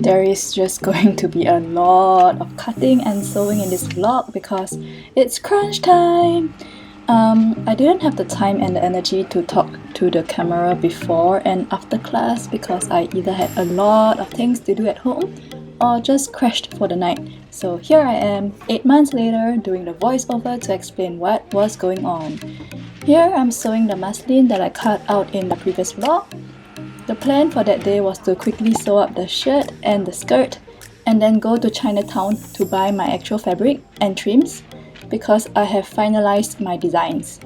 There is just going to be a lot of cutting and sewing in this vlog because it's crunch time! I didn't have the time and the energy to talk to the camera before and after class because I either had a lot of things to do at home or just crashed for the night. So here I am, 8 months later, doing the voiceover to explain what was going on. Here I'm sewing the muslin that I cut out in the previous vlog. The plan for that day was to quickly sew up the shirt and the skirt and then go to Chinatown to buy my actual fabric and trims because I have finalized my designs.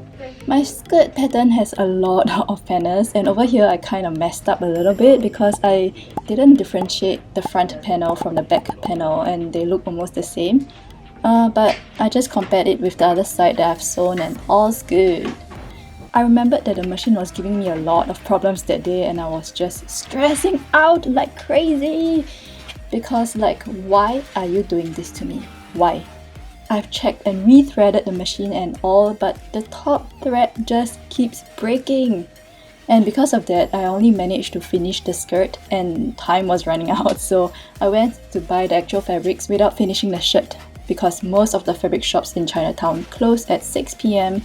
My skirt pattern has a lot of panels and over here I kind of messed up a little bit because I didn't differentiate the front panel from the back panel and they look almost the same. But I just compared it with the other side that I've sewn and all's good. I remembered that the machine was giving me a lot of problems that day and I was just stressing out like crazy because why are you doing this to me? Why? I've checked and re-threaded the machine and all, but the top thread just keeps breaking. And because of that, I only managed to finish the skirt and time was running out, so I went to buy the actual fabrics without finishing the shirt because most of the fabric shops in Chinatown close at 6 p.m.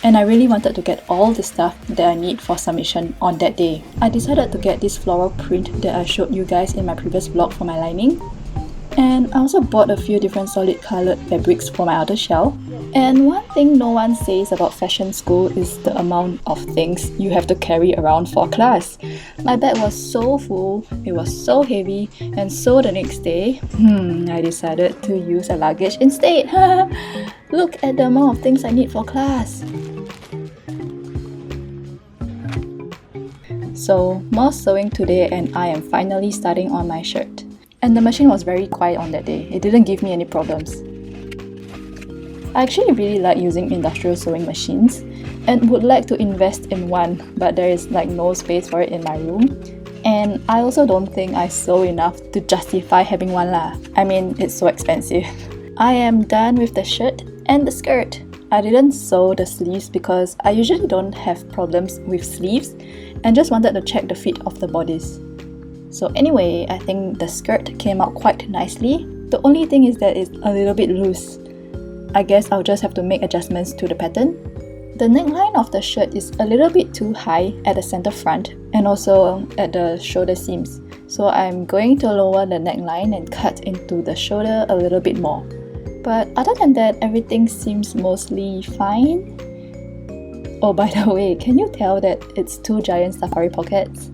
and I really wanted to get all the stuff that I need for submission on that day. I decided to get this floral print that I showed you guys in my previous vlog for my lining. And I also bought a few different solid coloured fabrics for my outer shell. And one thing no one says about fashion school is the amount of things you have to carry around for class. My bag was so full, it was so heavy, and so the next day, I decided to use a luggage instead. Look at the amount of things I need for class. So, more sewing today and I am finally starting on my shirt. And the machine was very quiet on that day, it didn't give me any problems. I actually really like using industrial sewing machines and would like to invest in one, but there is no space for it in my room. And I also don't think I sew enough to justify having one lah. I mean, it's so expensive. I am done with the shirt and the skirt. I didn't sew the sleeves because I usually don't have problems with sleeves and just wanted to check the fit of the bodice. So anyway, I think the skirt came out quite nicely. The only thing is that it's a little bit loose. I guess I'll just have to make adjustments to the pattern. The neckline of the shirt is a little bit too high at the center front and also at the shoulder seams. So I'm going to lower the neckline and cut into the shoulder a little bit more. But other than that, everything seems mostly fine. Oh, by the way, can you tell that it's 2 giant safari pockets?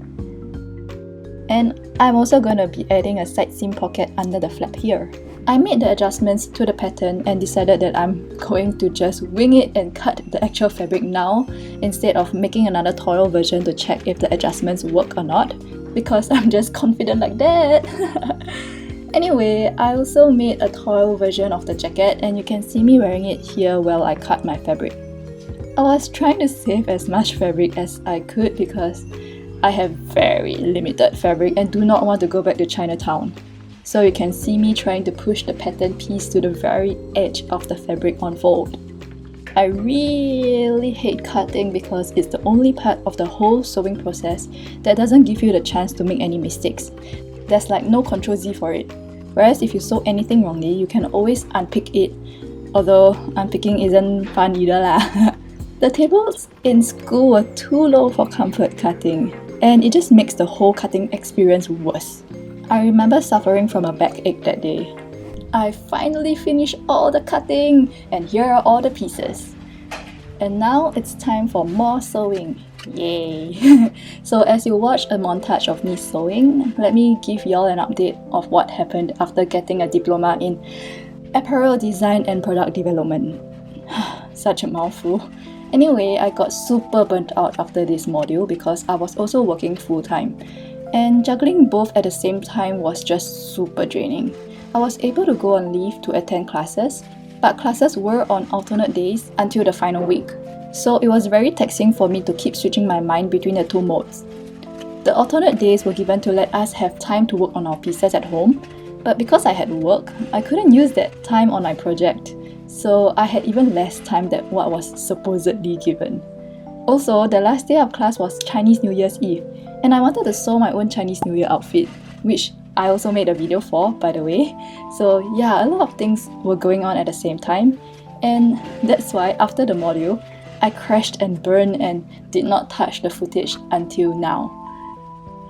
And I'm also going to be adding a side seam pocket under the flap here. I made the adjustments to the pattern and decided that I'm going to just wing it and cut the actual fabric now instead of making another tutorial version to check if the adjustments work or not, because I'm just confident like that. Anyway, I also made a tutorial version of the jacket and you can see me wearing it here while I cut my fabric. I was trying to save as much fabric as I could because I have very limited fabric and do not want to go back to Chinatown. So you can see me trying to push the pattern piece to the very edge of the fabric unfold. I really hate cutting because it's the only part of the whole sewing process that doesn't give you the chance to make any mistakes. There's no Ctrl Z for it. Whereas if you sew anything wrongly, you can always unpick it. Although unpicking isn't fun either lah. The tables in school were too low for comfort cutting, and it just makes the whole cutting experience worse. I remember suffering from a backache that day. I finally finished all the cutting, and here are all the pieces. And now it's time for more sewing. Yay! So as you watch a montage of me sewing, let me give y'all an update of what happened after getting a diploma in apparel design and product development. Such a mouthful. Anyway, I got super burnt out after this module because I was also working full-time. And juggling both at the same time was just super draining. I was able to go on leave to attend classes, but classes were on alternate days until the final week. So it was very taxing for me to keep switching my mind between the two modes. The alternate days were given to let us have time to work on our pieces at home, but because I had work, I couldn't use that time on my project. So I had even less time than what was supposedly given. Also, the last day of class was Chinese New Year's Eve, and I wanted to sew my own Chinese New Year outfit, which I also made a video for, by the way. So yeah, a lot of things were going on at the same time, and that's why after the module, I crashed and burned and did not touch the footage until now.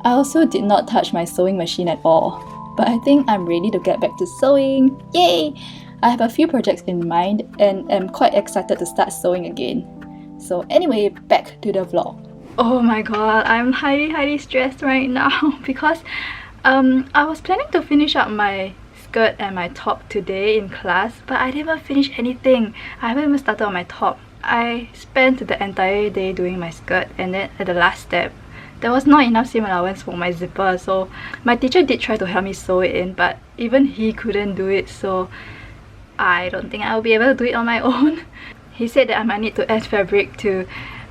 I also did not touch my sewing machine at all, but I think I'm ready to get back to sewing. Yay! I have a few projects in mind and am quite excited to start sewing again. So anyway, back to the vlog. Oh my god, I'm highly stressed right now because I was planning to finish up my skirt and my top today in class, but I didn't even finish anything. I haven't even started on my top. I spent the entire day doing my skirt, and then at the last step, there was not enough seam allowance for my zipper, so my teacher did try to help me sew it in, but even he couldn't do it, so I don't think I'll be able to do it on my own. He said that I might need to add fabric to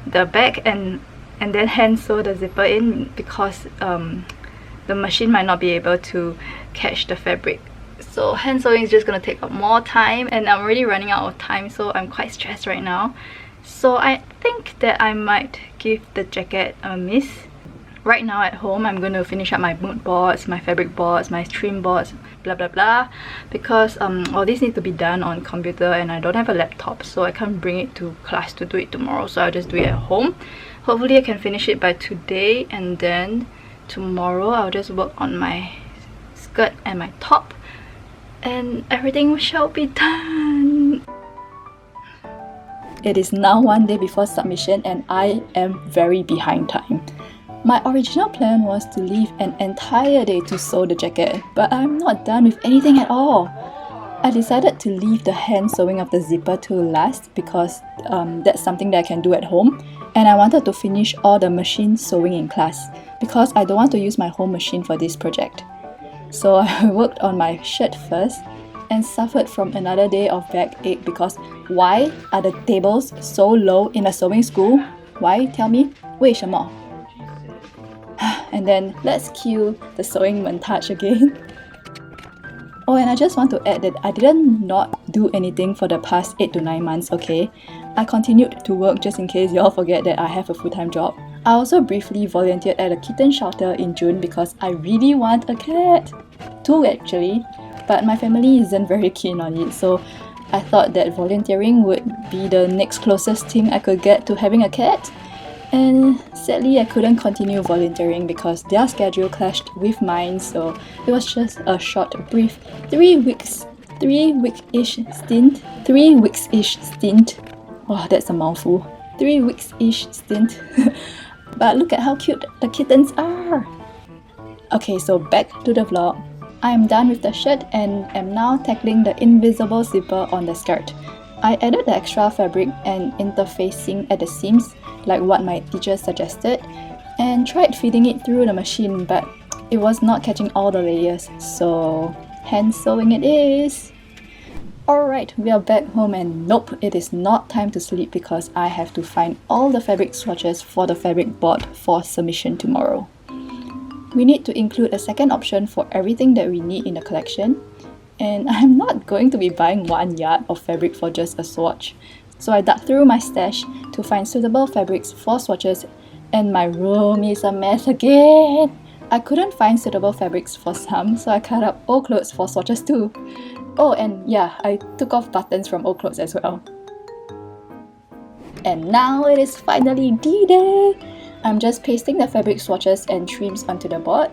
the back and then hand sew the zipper in because the machine might not be able to catch the fabric. So hand sewing is just gonna take up more time, and I'm already running out of time, so I'm quite stressed right now. So I think that I might give the jacket a miss. Right now at home, I'm going to finish up my mood boards, my fabric boards, my trim boards, blah blah blah, because all these need to be done on computer and I don't have a laptop, so I can't bring it to class to do it tomorrow, so I'll just do it at home. Hopefully I can finish it by today, and then tomorrow I'll just work on my skirt and my top and everything shall be done. It is now one day before submission and I am very behind time. My original plan was to leave an entire day to sew the jacket, but I'm not done with anything at all. I decided to leave the hand sewing of the zipper to last because that's something that I can do at home, and I wanted to finish all the machine sewing in class because I don't want to use my home machine for this project. So I worked on my shirt first and suffered from another day of backache because why are the tables so low in a sewing school? Why? Tell me. 为什么? And then let's cue the sewing montage again. Oh, and I just want to add that I didn't not do anything for the past 8 to 9 months, okay? I continued to work just in case y'all forget that I have a full-time job. I also briefly volunteered at a kitten shelter in June because I really want a cat. 2 actually, but my family isn't very keen on it, so I thought that volunteering would be the next closest thing I could get to having a cat. And sadly, I couldn't continue volunteering because their schedule clashed with mine, so it was just a short, brief 3 week-ish stint. Oh, that's a mouthful. 3 weeks-ish stint. But look at how cute the kittens are! Okay, so back to the vlog. I am done with the shirt and am now tackling the invisible zipper on the skirt. I added the extra fabric and interfacing at the seams, like what my teacher suggested, and tried feeding it through the machine, but it was not catching all the layers, so hand sewing it is. Alright, we are back home and nope, it is not time to sleep because I have to find all the fabric swatches for the fabric board for submission tomorrow. We need to include a second option for everything that we need in the collection, and I'm not going to be buying 1 yard of fabric for just a swatch. So I dug through my stash to find suitable fabrics for swatches, and my room is a mess again. I couldn't find suitable fabrics for some, so I cut up old clothes for swatches too. Oh, and yeah, I took off buttons from old clothes as well. And now it is finally D-Day! I'm just pasting the fabric swatches and trims onto the board.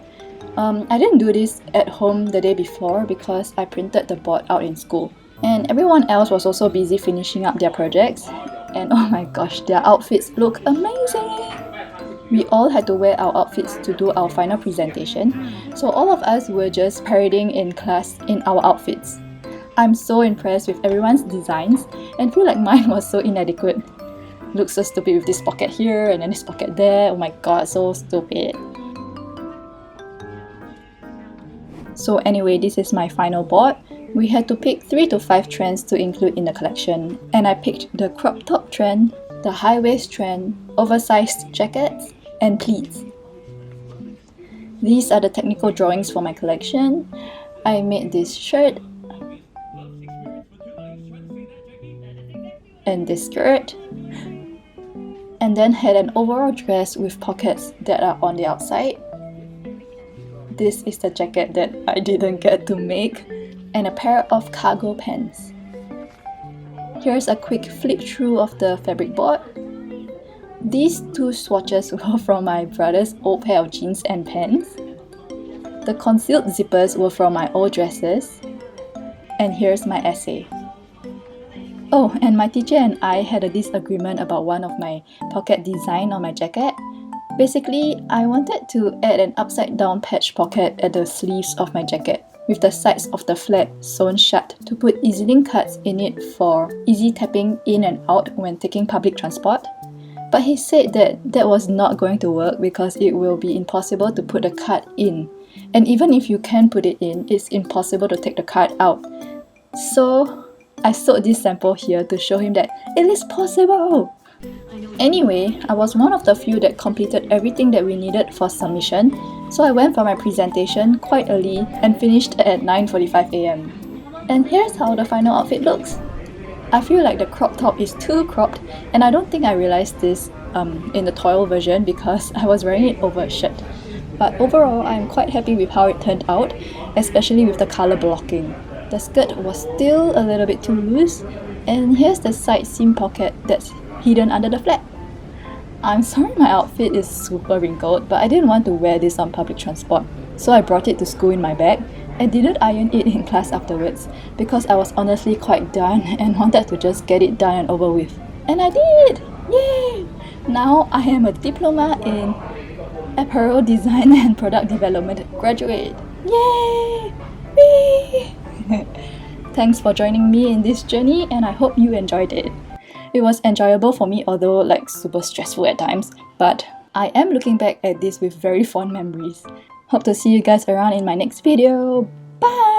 I didn't do this at home the day before because I printed the board out in school. And everyone else was also busy finishing up their projects. And oh my gosh, their outfits look amazing! We all had to wear our outfits to do our final presentation, so all of us were just parading in class in our outfits. I'm so impressed with everyone's designs and feel like mine was so inadequate. Looks so stupid with this pocket here and then this pocket there. Oh my god, so stupid. So anyway, this is my final board. We had to pick 3 to 5 trends to include in the collection, and I picked the crop top trend, the high waist trend, oversized jackets, and pleats. These are the technical drawings for my collection. I made this shirt and this skirt, and then had an overall dress with pockets that are on the outside. this is the jacket that I didn't get to make, and a pair of cargo pants. Here's a quick flick through of the fabric board. These two swatches were from my brother's old pair of jeans and pants. The concealed zippers were from my old dresses. And here's my essay. Oh, and my teacher and I had a disagreement about one of my pocket design on my jacket. Basically, I wanted to add an upside down patch pocket at the sleeves of my jacket, with the sides of the flap sewn shut to put easy-link cuts in it for easy tapping in and out when taking public transport. But he said that that was not going to work because it will be impossible to put the cut in. And even if you can put it in, it's impossible to take the cut out. So I sewed this sample here to show him that it is possible! Anyway, I was one of the few that completed everything that we needed for submission, so I went for my presentation quite early and finished at 9:45 AM. And here's how the final outfit looks. I feel like the crop top is too cropped, and I don't think I realized this in the toil version because I was wearing it over a shirt. But overall, I'm quite happy with how it turned out, especially with the color blocking. The skirt was still a little bit too loose, and here's the side seam pocket that's hidden under the flap. I'm sorry my outfit is super wrinkled, but I didn't want to wear this on public transport, so I brought it to school in my bag. I didn't iron it in class afterwards because I was honestly quite done and wanted to just get it done and over with. And I did! Yay! Now I am a diploma in apparel design and product development graduate. Yay! Whee! Thanks for joining me in this journey, and I hope you enjoyed it. It was enjoyable for me, although like super stressful at times, but I am looking back at this with very fond memories. Hope to see you guys around in my next video. Bye!